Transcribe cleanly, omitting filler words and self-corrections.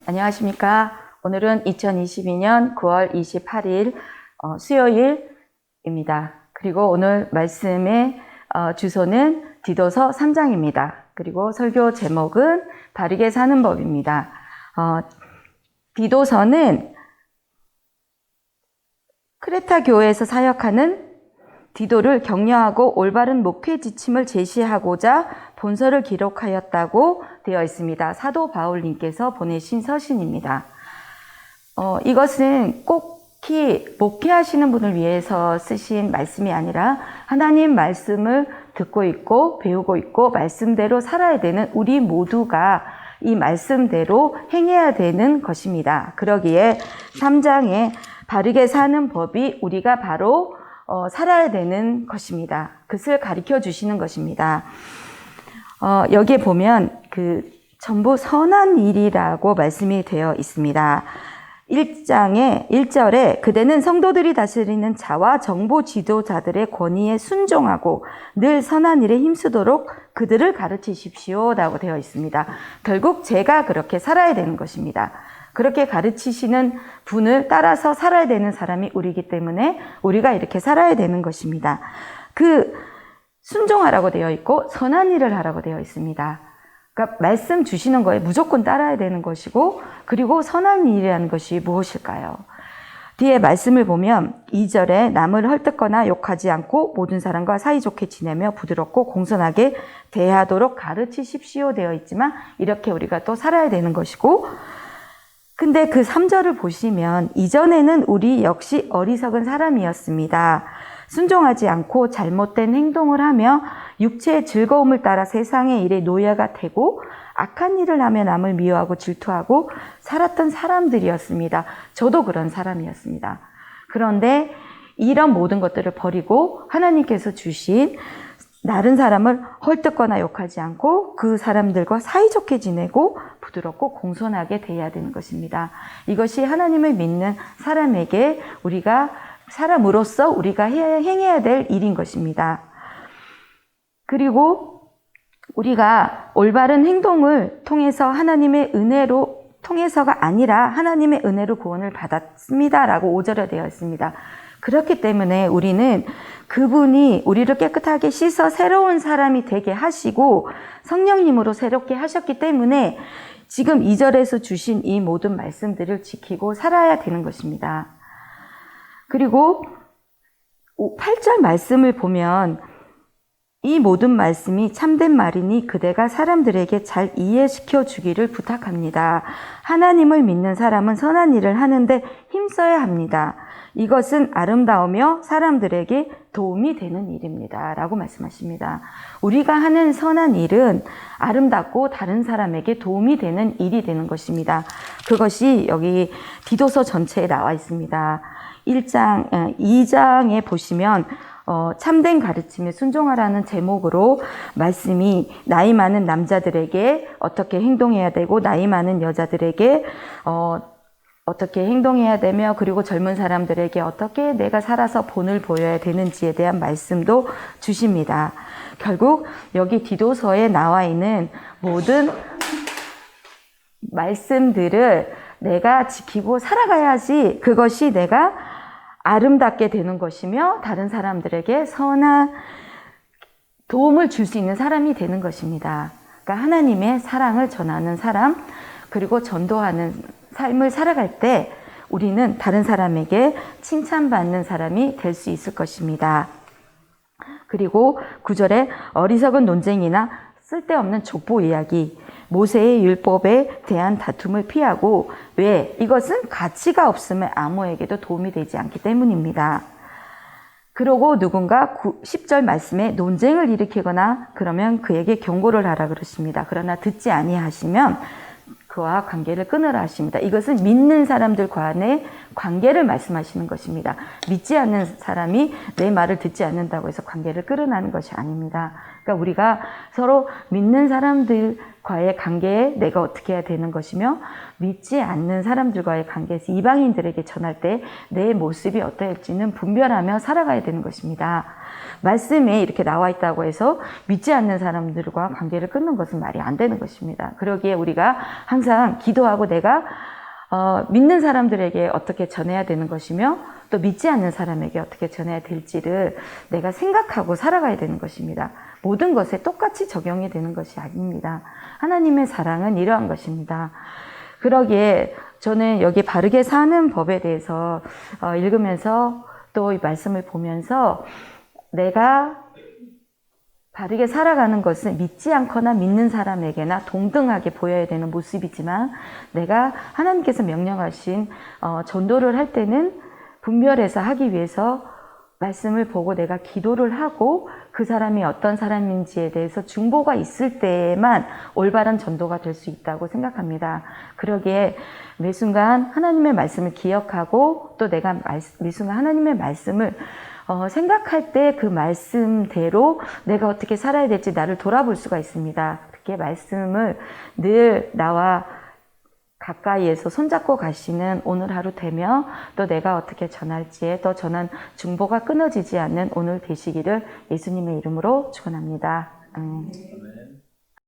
안녕하십니까. 오늘은 2022년 9월 28일 수요일입니다. 그리고 오늘 말씀의 주소는 디도서 3장입니다. 그리고 설교 제목은 바르게 사는 법입니다. 디도서는 크레타 교회에서 사역하는 디도를 격려하고 올바른 목회 지침을 제시하고자 본서를 기록하였다고 되어 있습니다. 사도 바울님께서 보내신 서신입니다. 이것은 꼭히 목회하시는 분을 위해서 쓰신 말씀이 아니라 하나님 말씀을 듣고 있고 배우고 있고 말씀대로 살아야 되는 우리 모두가 이 말씀대로 행해야 되는 것입니다. 그러기에 3장에 바르게 사는 법이 우리가 바로 살아야 되는 것입니다. 그것을 가르쳐 주시는 것입니다. 여기에 보면 전부 선한 일이라고 말씀이 되어 있습니다. 1장의 1절에 그대는 성도들이 다스리는 자와 정보 지도자들의 권위에 순종하고 늘 선한 일에 힘쓰도록 그들을 가르치십시오 라고 되어 있습니다. 결국 제가 그렇게 살아야 되는 것입니다. 그렇게 가르치시는 분을 따라서 살아야 되는 사람이 우리이기 때문에 우리가 이렇게 살아야 되는 것입니다. 순종하라고 되어 있고 선한 일을 하라고 되어 있습니다. 그러니까 말씀 주시는 거에 무조건 따라야 되는 것이고 그리고 선한 일이라는 것이 무엇일까요? 뒤에 말씀을 보면 2절에 남을 헐뜯거나 욕하지 않고 모든 사람과 사이좋게 지내며 부드럽고 공손하게 대하도록 가르치십시오 되어 있지만 이렇게 우리가 또 살아야 되는 것이고 근데 그 3절을 보시면 이전에는 우리 역시 어리석은 사람이었습니다. 순종하지 않고 잘못된 행동을 하며 육체의 즐거움을 따라 세상의 일에 노예가 되고 악한 일을 하며 남을 미워하고 질투하고 살았던 사람들이었습니다. 저도 그런 사람이었습니다. 그런데 이런 모든 것들을 버리고 하나님께서 주신 다른 사람을 헐뜯거나 욕하지 않고 그 사람들과 사이좋게 지내고 부드럽고 공손하게 대해야 되는 것입니다. 이것이 하나님을 믿는 사람에게 사람으로서 우리가 행해야 될 일인 것입니다. 그리고 우리가 올바른 행동을 통해서 하나님의 은혜로 통해서가 아니라 하나님의 은혜로 구원을 받았습니다 라고 5절에 되어 있습니다. 그렇기 때문에 우리는 그분이 우리를 깨끗하게 씻어 새로운 사람이 되게 하시고 성령님으로 새롭게 하셨기 때문에 지금 2절에서 주신 이 모든 말씀들을 지키고 살아야 되는 것입니다. 그리고 8절 말씀을 보면 이 모든 말씀이 참된 말이니 그대가 사람들에게 잘 이해시켜 주기를 부탁합니다. 하나님을 믿는 사람은 선한 일을 하는데 힘써야 합니다. 이것은 아름다우며 사람들에게 도움이 되는 일입니다. 라고 말씀하십니다. 우리가 하는 선한 일은 아름답고 다른 사람에게 도움이 되는 일이 되는 것입니다. 그것이 여기 디도서 전체에 나와 있습니다. 2장에 보시면 참된 가르침에 순종하라는 제목으로 말씀이 나이 많은 남자들에게 어떻게 행동해야 되고 나이 많은 여자들에게 어떻게 행동해야 되며 그리고 젊은 사람들에게 어떻게 내가 살아서 본을 보여야 되는지에 대한 말씀도 주십니다. 결국 여기 디도서에 나와 있는 모든 말씀들을 내가 지키고 살아가야지 그것이 내가 아름답게 되는 것이며 다른 사람들에게 선한 도움을 줄 수 있는 사람이 되는 것입니다. 그러니까 하나님의 사랑을 전하는 사람 그리고 전도하는 삶을 살아갈 때 우리는 다른 사람에게 칭찬받는 사람이 될 수 있을 것입니다. 그리고 9절에 어리석은 논쟁이나 쓸데없는 족보 이야기, 모세의 율법에 대한 다툼을 피하고 왜? 이것은 가치가 없으면 아무에게도 도움이 되지 않기 때문입니다. 그러고 누군가 10절 말씀에 논쟁을 일으키거나 그러면 그에게 경고를 하라 그러십니다. 그러나 듣지 아니하시면 그와 관계를 끊으라 하십니다. 이것은 믿는 사람들 간의 관계를 말씀하시는 것입니다. 믿지 않는 사람이 내 말을 듣지 않는다고 해서 관계를 끊어나는 것이 아닙니다. 그러니까 우리가 서로 믿는 사람들과 과의 관계에 내가 어떻게 해야 되는 것이며 믿지 않는 사람들과의 관계에서 이방인들에게 전할 때 내 모습이 어떠할지는 분별하며 살아가야 되는 것입니다. 말씀에 이렇게 나와 있다고 해서 믿지 않는 사람들과 관계를 끊는 것은 말이 안 되는 것입니다. 그러기에 우리가 항상 기도하고 내가 믿는 사람들에게 어떻게 전해야 되는 것이며 또 믿지 않는 사람에게 어떻게 전해야 될지를 내가 생각하고 살아가야 되는 것입니다. 모든 것에 똑같이 적용이 되는 것이 아닙니다. 하나님의 사랑은 이러한 것입니다. 그러기에 저는 여기 바르게 사는 법에 대해서 읽으면서 또 이 말씀을 보면서 내가 바르게 살아가는 것은 믿지 않거나 믿는 사람에게나 동등하게 보여야 되는 모습이지만 내가 하나님께서 명령하신 전도를 할 때는 분별해서 하기 위해서 말씀을 보고 내가 기도를 하고 그 사람이 어떤 사람인지에 대해서 중보가 있을 때에만 올바른 전도가 될 수 있다고 생각합니다. 그러기에 매 순간 하나님의 말씀을 기억하고 또 내가 매 순간 하나님의 말씀을 생각할 때 그 말씀대로 내가 어떻게 살아야 될지 나를 돌아볼 수가 있습니다. 그렇게 말씀을 늘 나와 가까이에서 손잡고 가시는 오늘 하루 되며 또 내가 어떻게 전할지에 또 전한 중보가 끊어지지 않는 오늘 되시기를 예수님의 이름으로 축원합니다. 아멘.